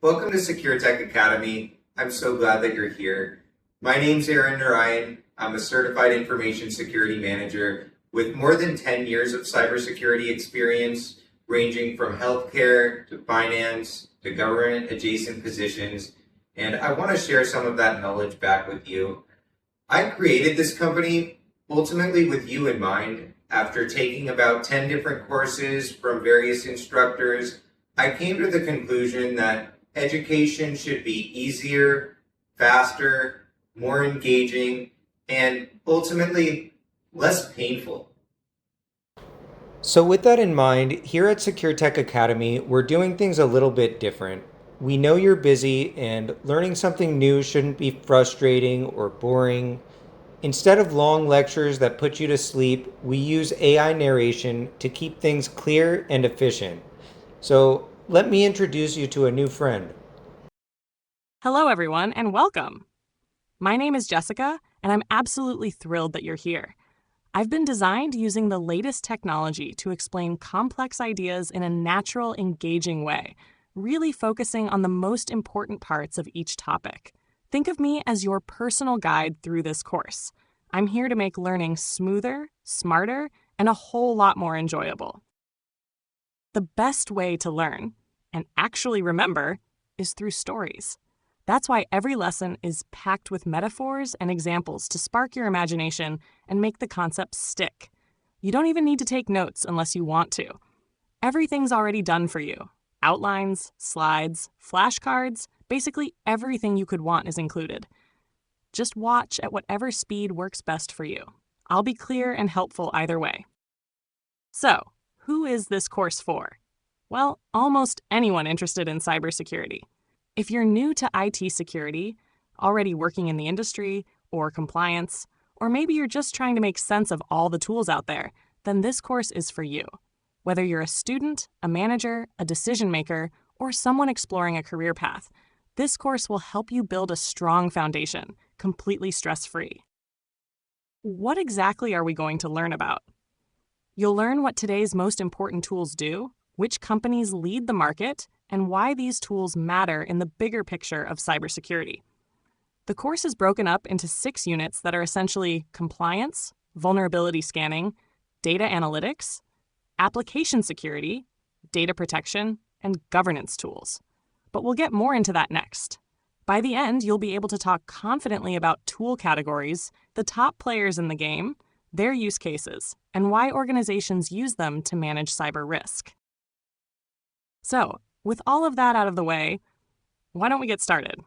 Welcome to Secure Tech Academy. I'm so glad that you're here. My name's Narration. I'm a certified information security manager with more than 10 years of cybersecurity experience, ranging from healthcare to finance to government adjacent positions. And I want to share some of that knowledge back with you. I created this company ultimately with you in mind. After taking about 10 different courses from various instructors, I came to the conclusion that education should be easier, faster, more engaging, and ultimately less painful. So with that in mind, here at Secure Tech Academy, we're doing things a little bit different. We know you're busy and learning something new shouldn't be frustrating or boring. Instead of long lectures that put you to sleep, we use AI narration to keep things clear and efficient. So let me introduce you to a new friend. Hello, everyone, and welcome. My name is Jessica, and I'm absolutely thrilled that you're here. I've been designed using the latest technology to explain complex ideas in a natural, engaging way, really focusing on the most important parts of each topic. Think of me as your personal guide through this course. I'm here to make learning smoother, smarter, and a whole lot more enjoyable. The best way to learn, and actually remember, is through stories. That's why every lesson is packed with metaphors and examples to spark your imagination and make the concepts stick. You don't even need to take notes unless you want to. Everything's already done for you. Outlines, slides, flashcards, basically everything you could want is included. Just watch at whatever speed works best for you. I'll be clear and helpful either way. So, who is this course for? Well, almost anyone interested in cybersecurity. If you're new to IT security, already working in the industry, or compliance, or maybe you're just trying to make sense of all the tools out there, then this course is for you. Whether you're a student, a manager, a decision maker, or someone exploring a career path, this course will help you build a strong foundation, completely stress-free. What exactly are we going to learn about? You'll learn what today's most important tools do, which companies lead the market, and why these tools matter in the bigger picture of cybersecurity. The course is broken up into 6 units that are essentially compliance, vulnerability scanning, data analytics, application security, data protection, and governance tools. But we'll get more into that next. By the end, you'll be able to talk confidently about tool categories, the top players in the game, their use cases, and why organizations use them to manage cyber risk. So, with all of that out of the way, why don't we get started?